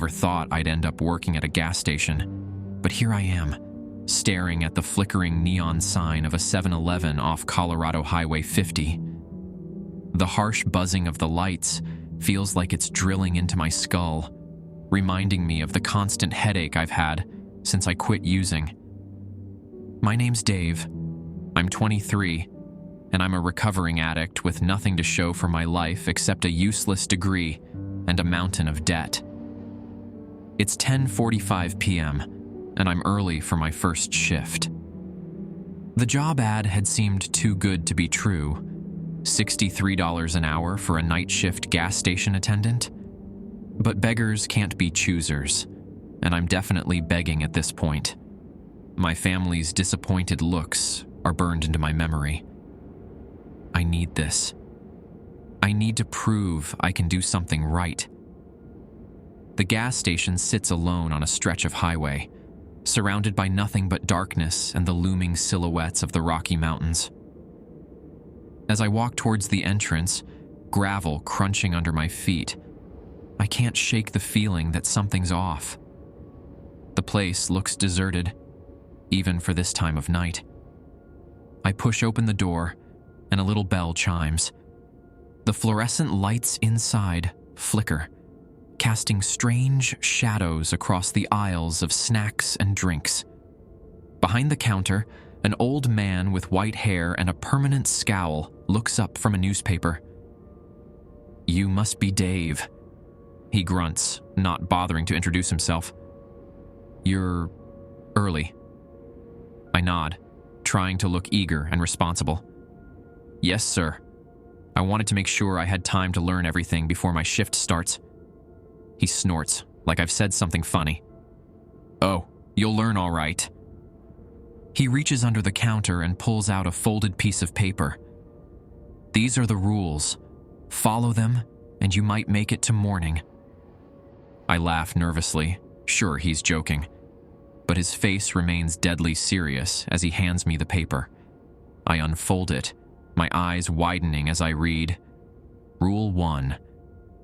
never thought I'd end up working at a gas station, but here I am, staring at the flickering neon sign of a 7-Eleven off Colorado Highway 50. The harsh buzzing of the lights feels like it's drilling into my skull, reminding me of the constant headache I've had since I quit using. My name's Dave. I'm 23, and I'm a recovering addict with nothing to show for my life except a useless degree and a mountain of debt. It's 10:45 p.m., and I'm early for my first shift. The job ad had seemed too good to be true. $63 an hour for a night shift gas station attendant? But beggars can't be choosers, and I'm definitely begging at this point. My family's disappointed looks are burned into my memory. I need this. I need to prove I can do something right. The gas station sits alone on a stretch of highway, surrounded by nothing but darkness and the looming silhouettes of the Rocky Mountains. As I walk towards the entrance, gravel crunching under my feet, I can't shake the feeling that something's off. The place looks deserted, even for this time of night. I push open the door, and a little bell chimes. The fluorescent lights inside flicker, casting strange shadows across the aisles of snacks and drinks. Behind the counter, an old man with white hair and a permanent scowl looks up from a newspaper. "You must be Dave," he grunts, not bothering to introduce himself. "You're early." I nod, trying to look eager and responsible. "Yes, sir. I wanted to make sure I had time to learn everything before my shift starts." He snorts, like I've said something funny. "Oh, you'll learn all right." He reaches under the counter and pulls out a folded piece of paper. "These are the rules. Follow them, and you might make it to morning." I laugh nervously, sure he's joking, but his face remains deadly serious as he hands me the paper. I unfold it, my eyes widening as I read. Rule 1.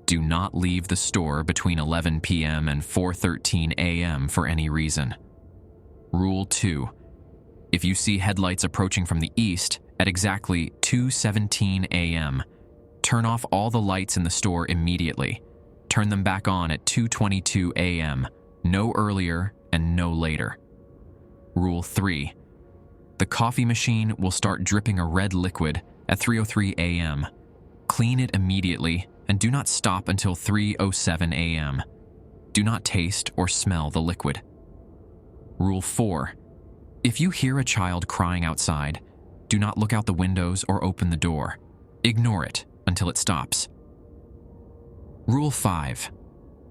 Do not leave the store between 11 p.m. and 4:13 a.m. for any reason. Rule 2. If you see headlights approaching from the east at exactly 2:17 a.m., turn off all the lights in the store immediately. Turn them back on at 2:22 a.m., no earlier and no later. Rule 3. The coffee machine will start dripping a red liquid at 3:03 a.m. Clean it immediately and do not stop until 3:07 a.m. Do not taste or smell the liquid. Rule 4. If you hear a child crying outside, do not look out the windows or open the door. Ignore it until it stops. Rule 5.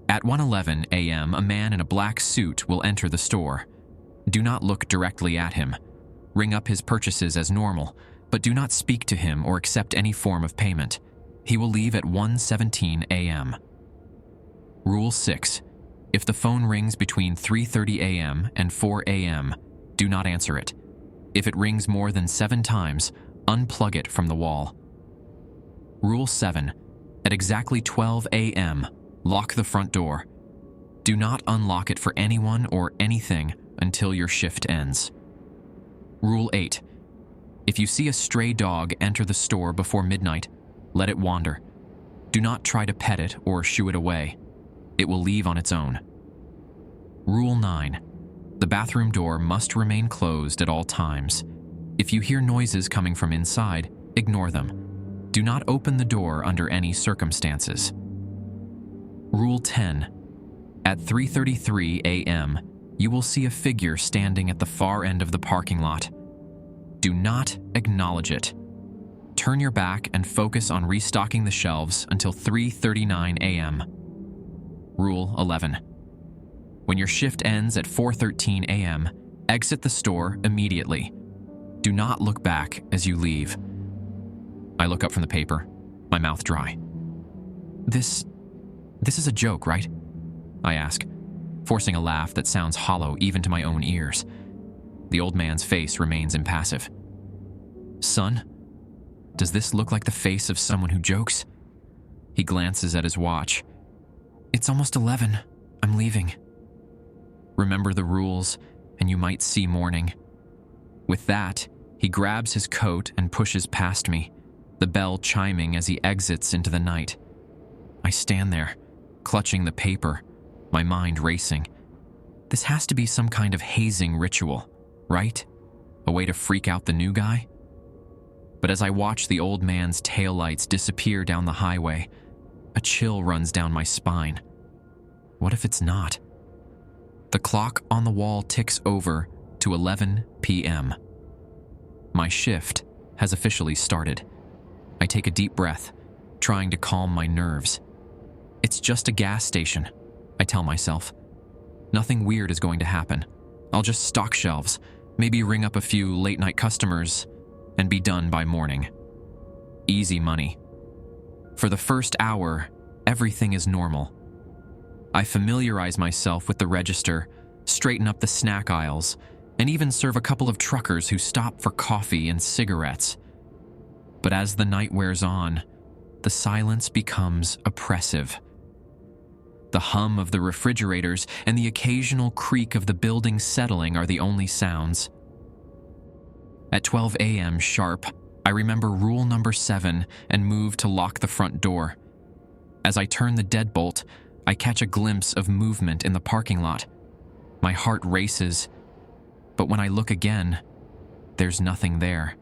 At 1:11 a.m., a man in a black suit will enter the store. Do not look directly at him. Ring up his purchases as normal, but do not speak to him or accept any form of payment. He will leave at 1:17 a.m. Rule 6. If the phone rings between 3:30 a.m. and 4 a.m., do not answer it. If it rings more than 7 times, unplug it from the wall. Rule 7. At exactly 12 a.m., lock the front door. Do not unlock it for anyone or anything until your shift ends. Rule 8. If you see a stray dog enter the store before midnight, let it wander. Do not try to pet it or shoo it away. It will leave on its own. Rule 9. The bathroom door must remain closed at all times. If you hear noises coming from inside, ignore them. Do not open the door under any circumstances. Rule 10. At 3:33 a.m., you will see a figure standing at the far end of the parking lot. Do not acknowledge it. Turn your back and focus on restocking the shelves until 3:39 a.m. Rule 11. When your shift ends at 4:13 a.m., exit the store immediately. Do not look back as you leave. I look up from the paper, my mouth dry. This is a joke, right? I ask, forcing a laugh that sounds hollow even to my own ears. The old man's face remains impassive. Son, does this look like the face of someone who jokes? He glances at his watch. It's almost 11. I'm leaving. Remember the rules, and you might see morning." With that, he grabs his coat and pushes past me, the bell chiming as he exits into the night. I stand there, clutching the paper, my mind racing. This has to be some kind of hazing ritual, right? A way to freak out the new guy? But as I watch the old man's taillights disappear down the highway, a chill runs down my spine. What if it's not? The clock on the wall ticks over to 11 p.m. My shift has officially started. I take a deep breath, trying to calm my nerves. It's just a gas station, I tell myself. Nothing weird is going to happen. I'll just stock shelves, maybe ring up a few late-night customers, and be done by morning. Easy money. For the first hour, everything is normal. I familiarize myself with the register, straighten up the snack aisles, and even serve a couple of truckers who stop for coffee and cigarettes. But as the night wears on, the silence becomes oppressive. The hum of the refrigerators and the occasional creak of the building settling are the only sounds. At 12 a.m. sharp, I remember rule number 7 and move to lock the front door. As I turn the deadbolt, I catch a glimpse of movement in the parking lot. My heart races, but when I look again, there's nothing there.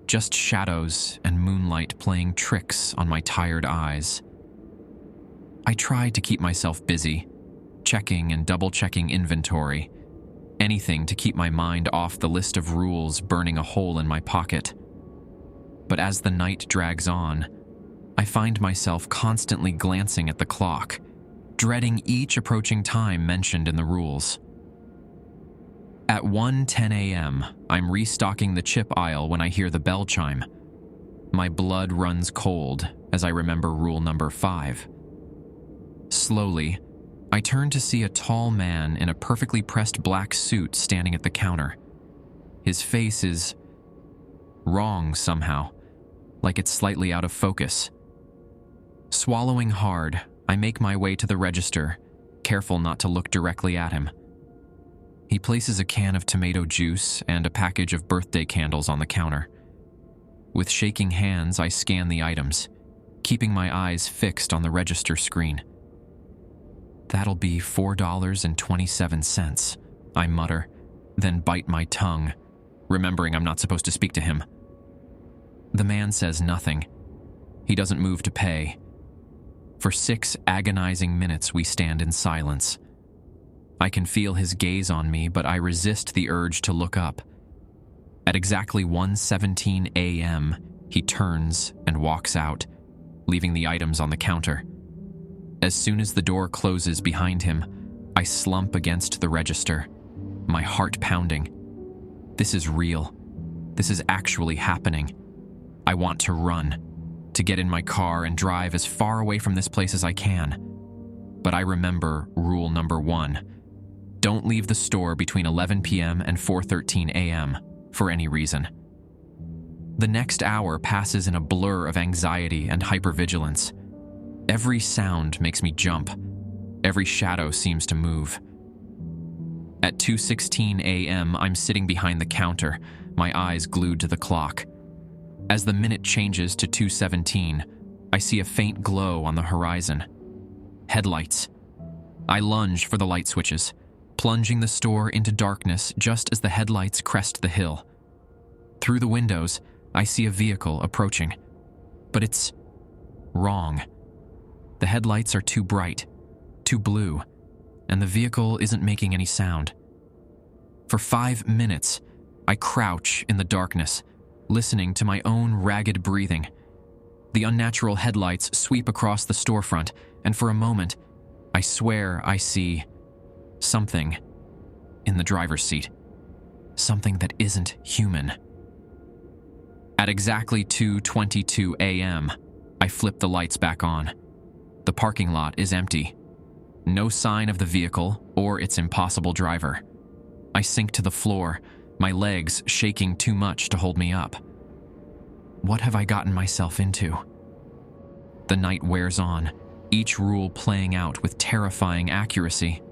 Just shadows and moonlight playing tricks on my tired eyes. I try to keep myself busy, checking and double-checking inventory, anything to keep my mind off the list of rules burning a hole in my pocket. But as the night drags on, I find myself constantly glancing at the clock, dreading each approaching time mentioned in the rules. At 1:10 a.m., I'm restocking the chip aisle when I hear the bell chime. My blood runs cold as I remember rule number 5. Slowly, I turn to see a tall man in a perfectly pressed black suit standing at the counter. His face is wrong somehow, like it's slightly out of focus. Swallowing hard, I make my way to the register, careful not to look directly at him. He places a can of tomato juice and a package of birthday candles on the counter. With shaking hands, I scan the items, keeping my eyes fixed on the register screen. "That'll be $4.27, I mutter, then bite my tongue, remembering I'm not supposed to speak to him. The man says nothing. He doesn't move to pay. For 6 agonizing minutes, we stand in silence. I can feel his gaze on me, but I resist the urge to look up. At exactly 1:17 a.m., he turns and walks out, leaving the items on the counter. As soon as the door closes behind him, I slump against the register, my heart pounding. This is real. This is actually happening. I want to run, to get in my car and drive as far away from this place as I can. But I remember rule number 1. Don't leave the store between 11 p.m. and 4:13 a.m. for any reason. The next hour passes in a blur of anxiety and hypervigilance. Every sound makes me jump. Every shadow seems to move. At 2:16 a.m., I'm sitting behind the counter, my eyes glued to the clock. As the minute changes to 2:17, I see a faint glow on the horizon. Headlights. I lunge for the light switches, plunging the store into darkness just as the headlights crest the hill. Through the windows, I see a vehicle approaching. But it's wrong. The headlights are too bright, too blue, and the vehicle isn't making any sound. For 5 minutes, I crouch in the darkness, listening to my own ragged breathing. The unnatural headlights sweep across the storefront, and for a moment, I swear I see something in the driver's seat. Something that isn't human. At exactly 2:22 a.m., I flip the lights back on. The parking lot is empty. No sign of the vehicle or its impossible driver. I sink to the floor, my legs shaking too much to hold me up. What have I gotten myself into? The night wears on, each rule playing out with terrifying accuracy.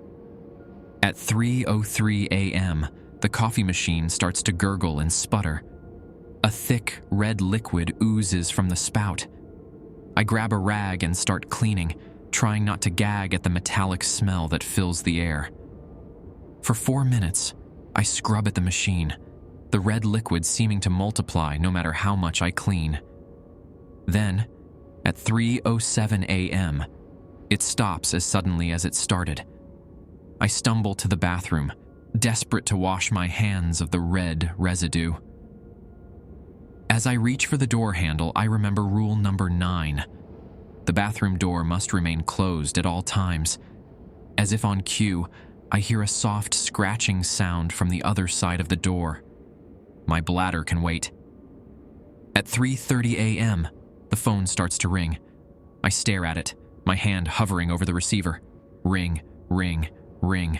At 3:03 a.m., the coffee machine starts to gurgle and sputter. A thick, red liquid oozes from the spout. I grab a rag and start cleaning, trying not to gag at the metallic smell that fills the air. For 4 minutes, I scrub at the machine, the red liquid seeming to multiply no matter how much I clean. Then, at 3:07 a.m., it stops as suddenly as it started. I stumble to the bathroom, desperate to wash my hands of the red residue. As I reach for the door handle, I remember rule number 9. The bathroom door must remain closed at all times. As if on cue, I hear a soft scratching sound from the other side of the door. My bladder can wait. At 3:30 a.m., the phone starts to ring. I stare at it, my hand hovering over the receiver. Ring, ring, ring.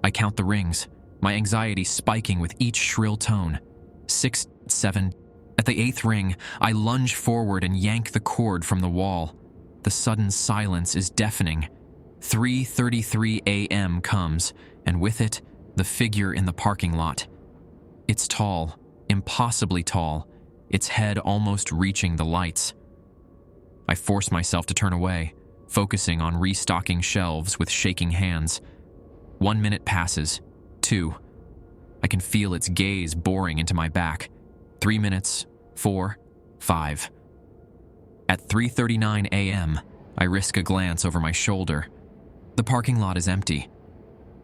I count the rings, my anxiety spiking with each shrill tone. 6, 7. At the 8th ring, I lunge forward and yank the cord from the wall. The sudden silence is deafening. 3:33 a.m. comes, and with it, the figure in the parking lot. It's tall, impossibly tall, its head almost reaching the lights. I force myself to turn away, focusing on restocking shelves with shaking hands. 1 minute passes. 2. I can feel its gaze boring into my back. 3 minutes. 4. 5. At 3:39 a.m., I risk a glance over my shoulder. The parking lot is empty.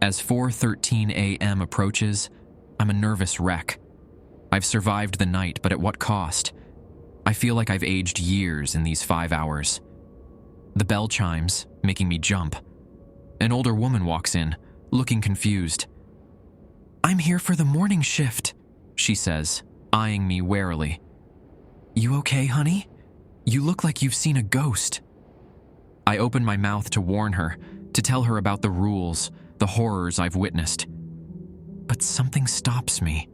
As 4:13 a.m. approaches, I'm a nervous wreck. I've survived the night, but at what cost? I feel like I've aged years in these 5 hours. The bell chimes, making me jump. An older woman walks in, looking confused. "I'm here for the morning shift," she says, eyeing me warily. "You okay, honey? You look like you've seen a ghost." I open my mouth to warn her, to tell her about the rules, the horrors I've witnessed. But something stops me.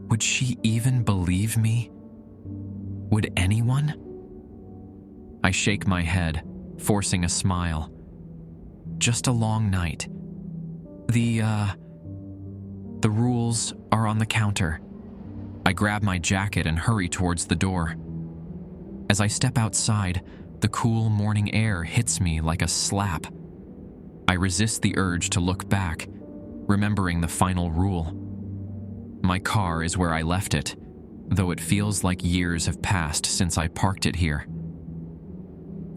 Would she even believe me? Would anyone? I shake my head, forcing a smile. Just a long night. The rules are on the counter. I grab my jacket and hurry towards the door. As I step outside, the cool morning air hits me like a slap. I resist the urge to look back, remembering the final rule. My car is where I left it, though it feels like years have passed since I parked it here.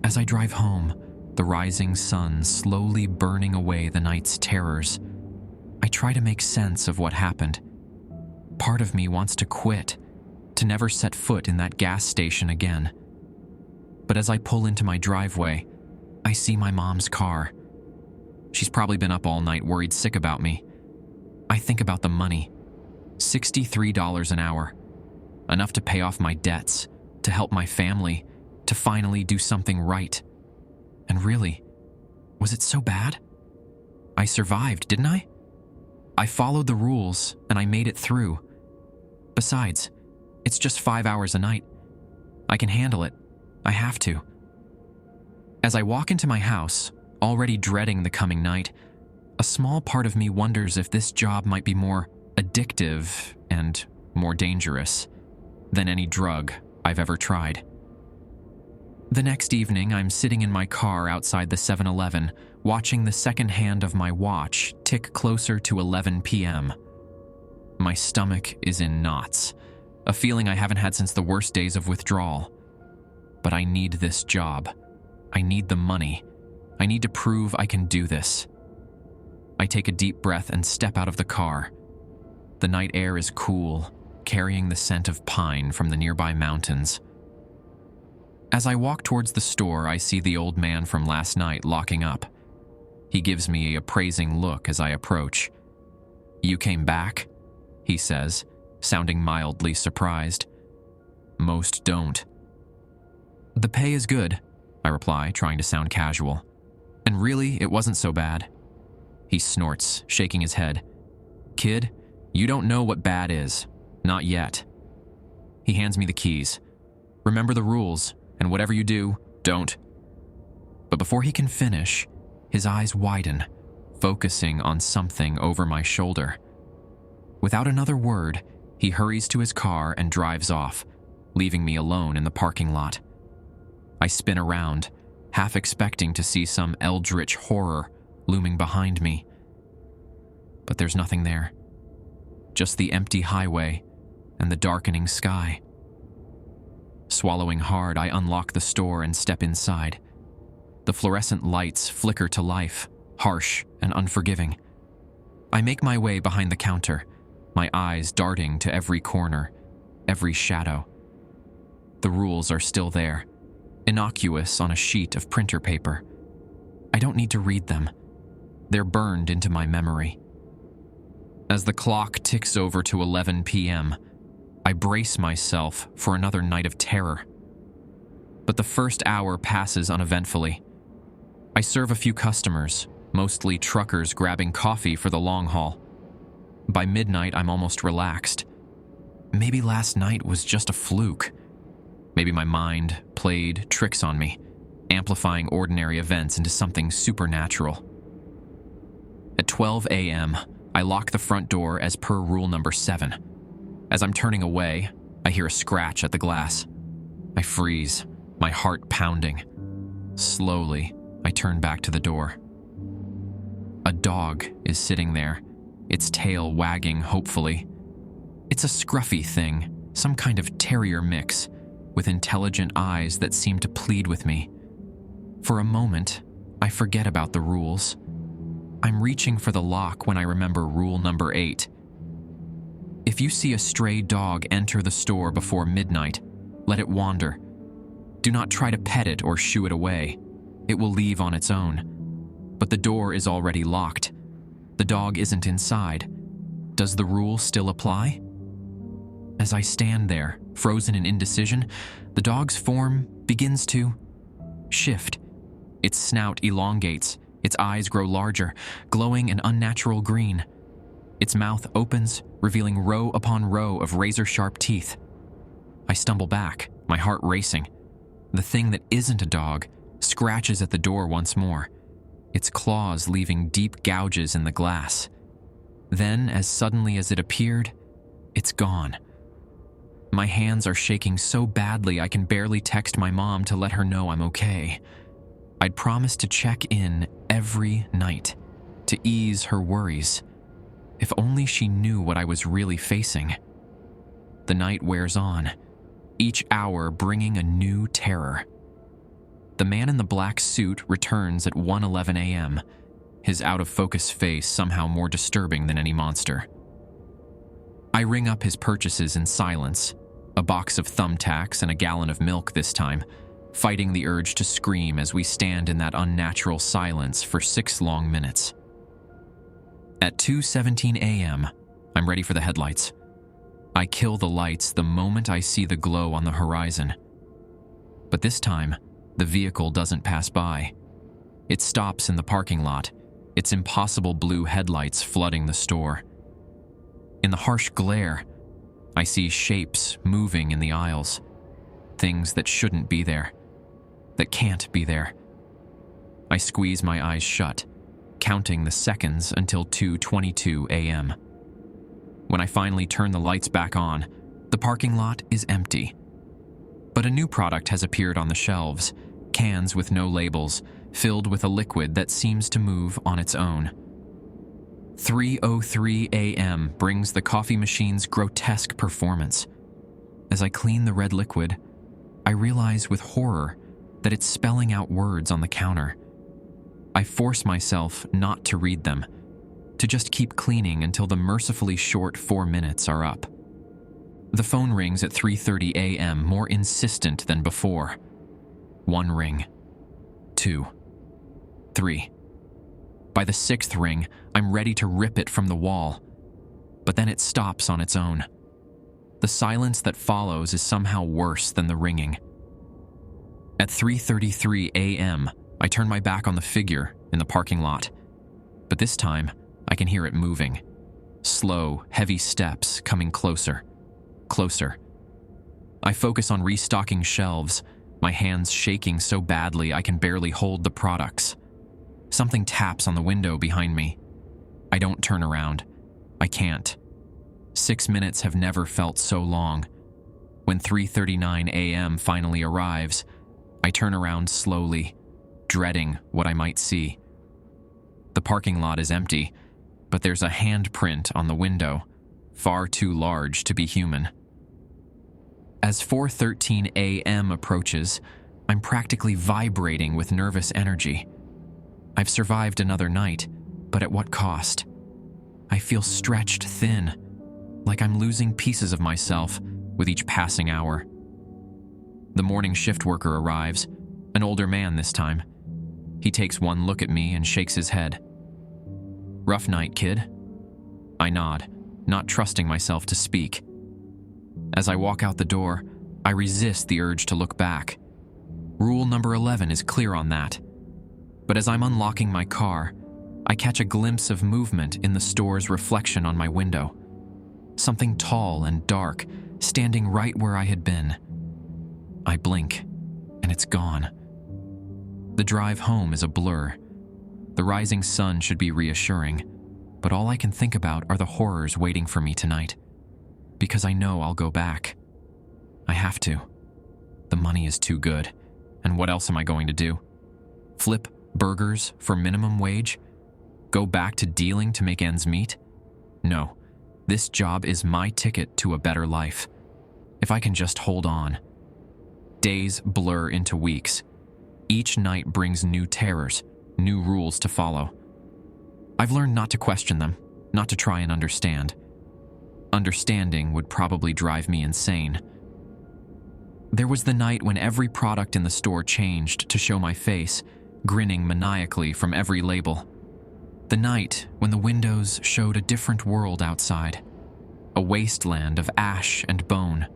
As I drive home, the rising sun slowly burning away the night's terrors, I try to make sense of what happened. Part of me wants to quit, to never set foot in that gas station again. But as I pull into my driveway, I see my mom's car. She's probably been up all night worried sick about me. I think about the money. $63 an hour. Enough to pay off my debts, to help my family, to finally do something right. And really, was it so bad? I survived, didn't I? I followed the rules and I made it through. Besides, it's just 5 hours a night. I can handle it. I have to. As I walk into my house, already dreading the coming night, a small part of me wonders if this job might be more addictive and more dangerous than any drug I've ever tried. The next evening, I'm sitting in my car outside the 7-Eleven, watching the second hand of my watch tick closer to 11 p.m. My stomach is in knots, a feeling I haven't had since the worst days of withdrawal. But I need this job. I need the money. I need to prove I can do this. I take a deep breath and step out of the car. The night air is cool, carrying the scent of pine from the nearby mountains. As I walk towards the store, I see the old man from last night locking up. He gives me a appraising look as I approach. "You came back?" he says, sounding mildly surprised. "Most don't." "The pay is good," I reply, trying to sound casual. "And really, it wasn't so bad." He snorts, shaking his head. "Kid, you don't know what bad is. Not yet." He hands me the keys. "Remember the rules, and whatever you do, don't." But before he can finish, his eyes widen, focusing on something over my shoulder. Without another word, he hurries to his car and drives off, leaving me alone in the parking lot. I spin around, half expecting to see some eldritch horror looming behind me. But there's nothing there. Just the empty highway and the darkening sky. Swallowing hard, I unlock the store and step inside. The fluorescent lights flicker to life, harsh and unforgiving. I make my way behind the counter, my eyes darting to every corner, every shadow. The rules are still there, innocuous on a sheet of printer paper. I don't need to read them. They're burned into my memory. As the clock ticks over to 11 p.m., I brace myself for another night of terror. But the first hour passes uneventfully. I serve a few customers, mostly truckers grabbing coffee for the long haul. By midnight, I'm almost relaxed. Maybe last night was just a fluke. Maybe my mind played tricks on me, amplifying ordinary events into something supernatural. At 12 a.m., I lock the front door as per rule number 7. As I'm turning away, I hear a scratch at the glass. I freeze, my heart pounding. Slowly, I turn back to the door. A dog is sitting there, its tail wagging hopefully. It's a scruffy thing, some kind of terrier mix, with intelligent eyes that seem to plead with me. For a moment, I forget about the rules. I'm reaching for the lock when I remember rule number 8. If you see a stray dog enter the store before midnight, let it wander. Do not try to pet it or shoo it away. It will leave on its own. But the door is already locked. The dog isn't inside. Does the rule still apply? As I stand there, frozen in indecision, the dog's form begins to shift. Its snout elongates, its eyes grow larger, glowing an unnatural green. Its mouth opens, revealing row upon row of razor-sharp teeth. I stumble back, my heart racing. The thing that isn't a dog scratches at the door once more, its claws leaving deep gouges in the glass. Then, as suddenly as it appeared, it's gone. My hands are shaking so badly I can barely text my mom to let her know I'm okay. I'd promised to check in every night, to ease her worries. If only she knew what I was really facing. The night wears on, each hour bringing a new terror. The man in the black suit returns at 1:11 a.m., his out-of-focus face somehow more disturbing than any monster. I ring up his purchases in silence, a box of thumbtacks and a gallon of milk this time, fighting the urge to scream as we stand in that unnatural silence for 6 long minutes. At 2:17 a.m., I'm ready for the headlights. I kill the lights the moment I see the glow on the horizon. But this time, the vehicle doesn't pass by. It stops in the parking lot, its impossible blue headlights flooding the store. In the harsh glare, I see shapes moving in the aisles, things that shouldn't be there, that can't be there. I squeeze my eyes shut, counting the seconds until 2:22 a.m. When I finally turn the lights back on, the parking lot is empty. But a new product has appeared on the shelves, cans with no labels, filled with a liquid that seems to move on its own. 3:03 a.m. brings the coffee machine's grotesque performance. As I clean the red liquid, I realize with horror that it's spelling out words on the counter. I force myself not to read them, to just keep cleaning until the mercifully short 4 minutes are up. The phone rings at 3:30 a.m., more insistent than before. 1 ring. 2. 3. By the 6th ring, I'm ready to rip it from the wall. But then it stops on its own. The silence that follows is somehow worse than the ringing. At 3:33 a.m., I turn my back on the figure in the parking lot. But this time, I can hear it moving. Slow, heavy steps coming closer. Closer. I focus on restocking shelves, my hands shaking so badly I can barely hold the products. Something taps on the window behind me. I don't turn around. I can't. 6 minutes have never felt so long. When 3:39 a.m. finally arrives, I turn around slowly, dreading what I might see. The parking lot is empty, but there's a handprint on the window, far too large to be human. As 4:13 a.m. approaches, I'm practically vibrating with nervous energy. I've survived another night, but at what cost? I feel stretched thin, like I'm losing pieces of myself with each passing hour. The morning shift worker arrives, an older man this time. He takes one look at me and shakes his head. "Rough night, kid." I nod, not trusting myself to speak. As I walk out the door, I resist the urge to look back. Rule number 11 is clear on that. But as I'm unlocking my car, I catch a glimpse of movement in the store's reflection on my window. Something tall and dark, standing right where I had been. I blink, and it's gone. The drive home is a blur. The rising sun should be reassuring, but all I can think about are the horrors waiting for me tonight. Because I know I'll go back. I have to. The money is too good, and what else am I going to do? Flip burgers for minimum wage? Go back to dealing to make ends meet? No, this job is my ticket to a better life. If I can just hold on. Days blur into weeks. Each night brings new terrors, new rules to follow. I've learned not to question them, not to try and understand. Understanding would probably drive me insane. There was the night when every product in the store changed to show my face, grinning maniacally from every label. The night when the windows showed a different world outside, a wasteland of ash and bone.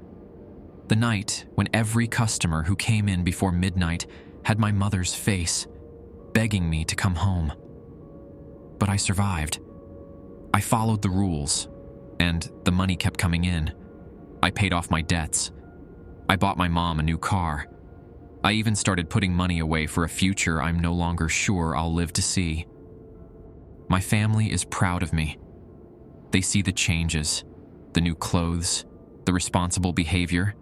The night when every customer who came in before midnight had my mother's face, begging me to come home. But I survived. I followed the rules, and the money kept coming in. I paid off my debts. I bought my mom a new car. I even started putting money away for a future I'm no longer sure I'll live to see. My family is proud of me. They see the changes, the new clothes, the responsible behavior,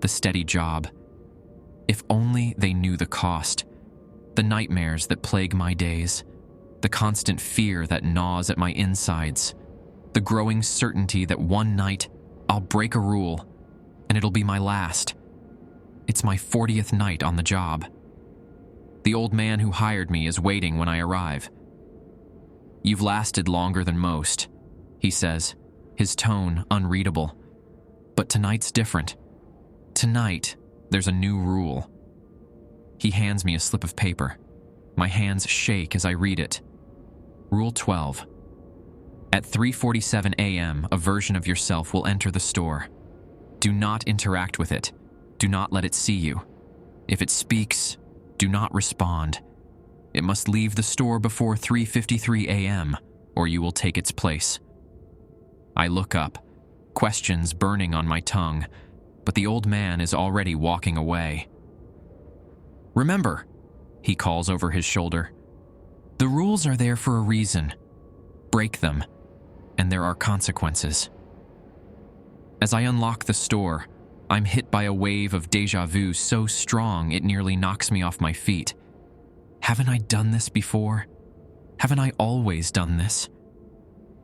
the steady job. If only they knew the cost, the nightmares that plague my days, the constant fear that gnaws at my insides, the growing certainty that one night I'll break a rule and it'll be my last. It's my 40th night on the job. The old man who hired me is waiting when I arrive. "You've lasted longer than most," he says, his tone unreadable. But tonight's different. Tonight, there's a new rule. He hands me a slip of paper. My hands shake as I read it. Rule 12. At 3:47 a.m., a version of yourself will enter the store. Do not interact with it. Do not let it see you. If it speaks, do not respond. It must leave the store before 3:53 a.m., or you will take its place. I look up, questions burning on my tongue, but the old man is already walking away. "Remember," he calls over his shoulder, "the rules are there for a reason. Break them, and there are consequences." As I unlock the store, I'm hit by a wave of déjà vu so strong it nearly knocks me off my feet. Haven't I done this before? Haven't I always done this?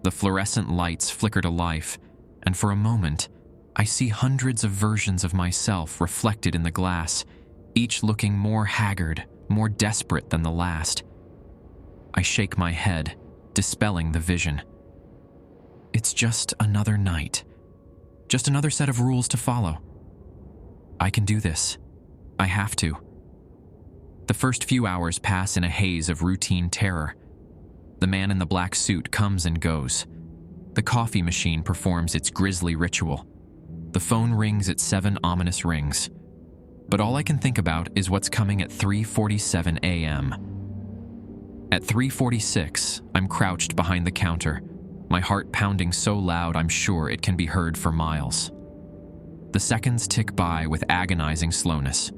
The fluorescent lights flicker to life, and for a moment, I see hundreds of versions of myself reflected in the glass, each looking more haggard, more desperate than the last. I shake my head, dispelling the vision. It's just another night. Just another set of rules to follow. I can do this. I have to. The first few hours pass in a haze of routine terror. The man in the black suit comes and goes. The coffee machine performs its grisly ritual. The phone rings its 7 ominous rings. But all I can think about is what's coming at 3:47 a.m. At 3:46, I'm crouched behind the counter, my heart pounding so loud I'm sure it can be heard for miles. The seconds tick by with agonizing slowness.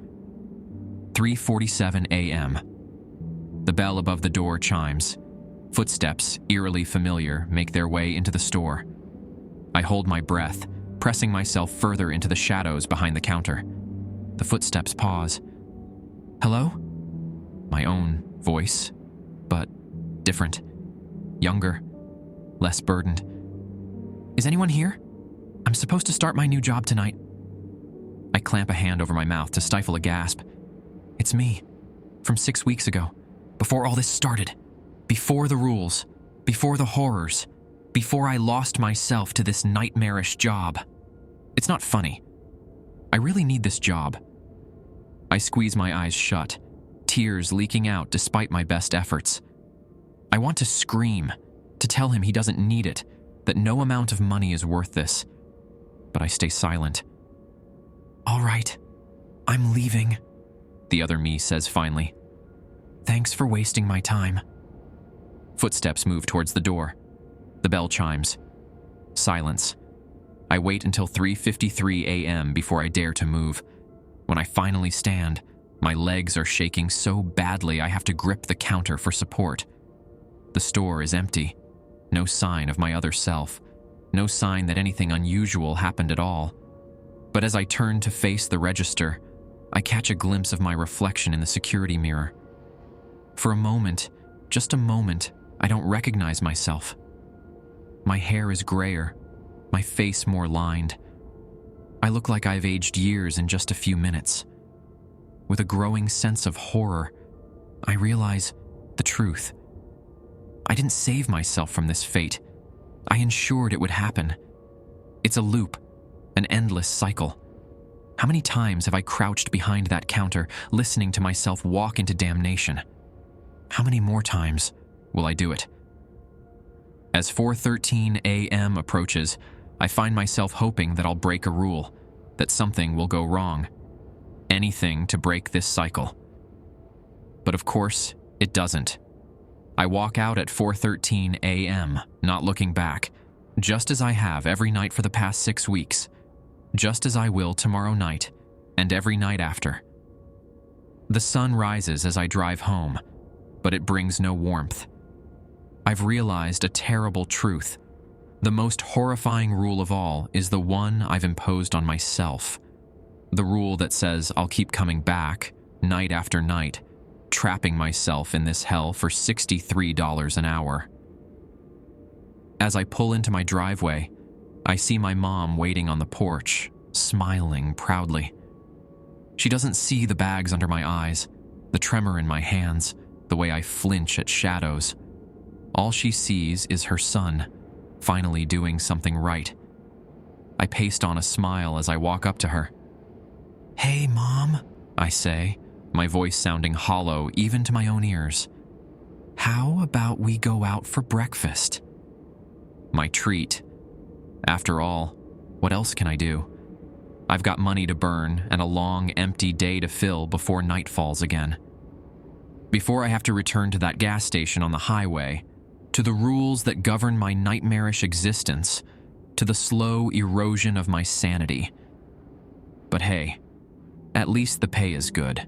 3:47 a.m. The bell above the door chimes. Footsteps, eerily familiar, make their way into the store. I hold my breath, pressing myself further into the shadows behind the counter. The footsteps pause. Hello? My own voice, but different. Younger, less burdened. Is anyone here? I'm supposed to start my new job tonight. I clamp a hand over my mouth to stifle a gasp. It's me, from 6 weeks ago, before all this started, before the rules, before the horrors, before I lost myself to this nightmarish job. It's not funny. I really need this job. I squeeze my eyes shut, tears leaking out despite my best efforts. I want to scream, to tell him he doesn't need it, that no amount of money is worth this. But I stay silent. All right, I'm leaving, the other me says finally. Thanks for wasting my time. Footsteps move towards the door. The bell chimes. Silence. I wait until 3:53 a.m. before I dare to move. When I finally stand, my legs are shaking so badly I have to grip the counter for support. The store is empty. No sign of my other self. No sign that anything unusual happened at all. But as I turn to face the register, I catch a glimpse of my reflection in the security mirror. For a moment, just a moment, I don't recognize myself. My hair is grayer, my face more lined. I look like I've aged years in just a few minutes. With a growing sense of horror, I realize the truth. I didn't save myself from this fate. I ensured it would happen. It's a loop, an endless cycle. How many times have I crouched behind that counter, listening to myself walk into damnation? How many more times will I do it? As 4:13 a.m. approaches, I find myself hoping that I'll break a rule, that something will go wrong. Anything to break this cycle. But of course, it doesn't. I walk out at 4:13 a.m., not looking back, just as I have every night for the past 6 weeks, just as I will tomorrow night, and every night after. The sun rises as I drive home, but it brings no warmth. I've realized a terrible truth. The most horrifying rule of all is the one I've imposed on myself. The rule that says I'll keep coming back, night after night, trapping myself in this hell for $63 an hour. As I pull into my driveway, I see my mom waiting on the porch, smiling proudly. She doesn't see the bags under my eyes, the tremor in my hands, the way I flinch at shadows. All she sees is her son, finally doing something right. I paste on a smile as I walk up to her. "Hey, Mom," I say, my voice sounding hollow even to my own ears. "How about we go out for breakfast?" My treat. After all, what else can I do? I've got money to burn and a long, empty day to fill before night falls again. Before I have to return to that gas station on the highway, to the rules that govern my nightmarish existence, to the slow erosion of my sanity. But hey, at least the pay is good.